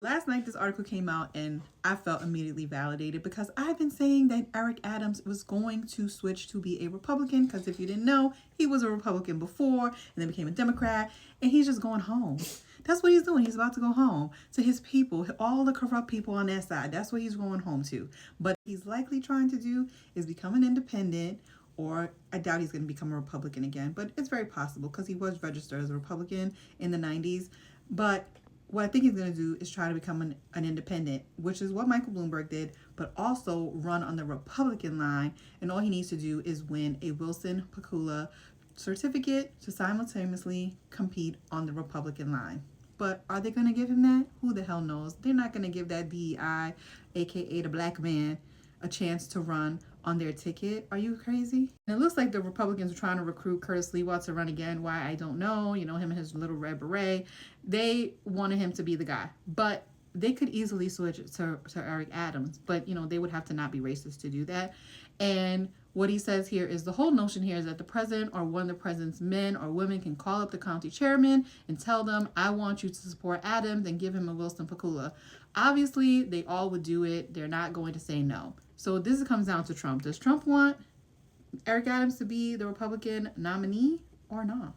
Last night, this article came out and I felt immediately validated because I've been saying that Eric Adams was going to switch to be a Republican because if you didn't know, he was a Republican before and then became a Democrat and he's just going home. That's what he's doing. He's about to go home to his people, all the corrupt people on that side. That's what he's going home to. But he's likely trying to do is become an independent, or I doubt he's going to become a Republican again, but it's very possible because he was registered as a Republican in the 90s. But what I think he's going to do is try to become an independent, which is what Michael Bloomberg did, but also run on the Republican line. And all he needs to do is win a Wilson Pakula certificate to simultaneously compete on the Republican line. But are they going to give him that? Who the hell knows? They're not going to give that DEI, aka the black man, a chance to run on their ticket. Are you crazy? And it looks like the Republicans are trying to recruit Curtis Lewa to run again. Why, I don't know. You know, him and his little red beret. They wanted him to be the guy. But they could easily switch to Eric Adams. But, you know, they would have to not be racist to do that. And what he says here is the whole notion here is that the president or one of the president's men or women can call up the county chairman and tell them, I want you to support Adams, and give him a Wilson Pakula. Obviously, they all would do it. They're not going to say no. So this comes down to Trump. Does Trump want Eric Adams to be the Republican nominee or not?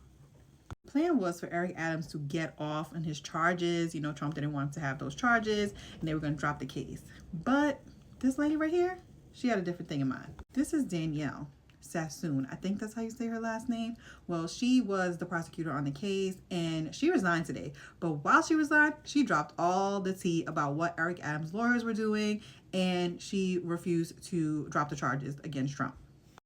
The plan was for Eric Adams to get off on his charges. You know, Trump didn't want to have those charges and they were going to drop the case. But this lady right here, she had a different thing in mind. This is Danielle Sassoon. I think that's how you say her last name. Well, she was the prosecutor on the case and she resigned today. But while she resigned, she dropped all the tea about what Eric Adams' lawyers were doing, and she refused to drop the charges against Trump.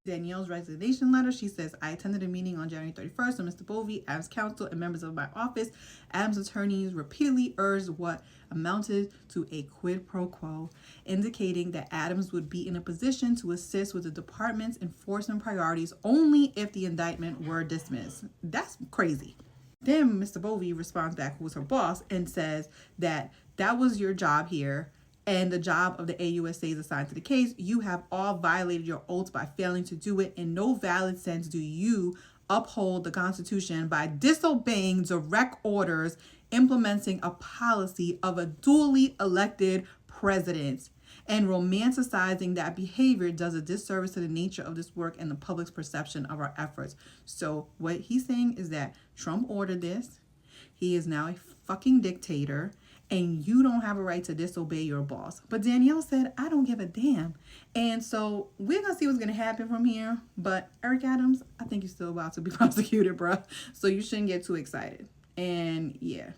Danielle's resignation letter, she says, I attended a meeting on January 31st with Mr. Bovee, Adams' counsel, and members of my office. Adams' attorneys repeatedly urged what amounted to a quid pro quo, indicating that Adams would be in a position to assist with the department's enforcement priorities only if the indictment were dismissed. That's crazy. Then Mr. Bovee responds back, who was her boss, and says that was your job here and the job of the AUSAs assigned to the case. You have all violated your oaths by failing to do it. In no valid sense do you uphold the Constitution by disobeying direct orders, implementing a policy of a duly elected president, and romanticizing that behavior does a disservice to the nature of this work and the public's perception of our efforts. So what he's saying is that Trump ordered this. He is now a fucking dictator, and you don't have a right to disobey your boss. But Danielle said, I don't give a damn. And so we're going to see what's going to happen from here. But Eric Adams, I think you're still about to be prosecuted, bruh. So you shouldn't get too excited. And yeah.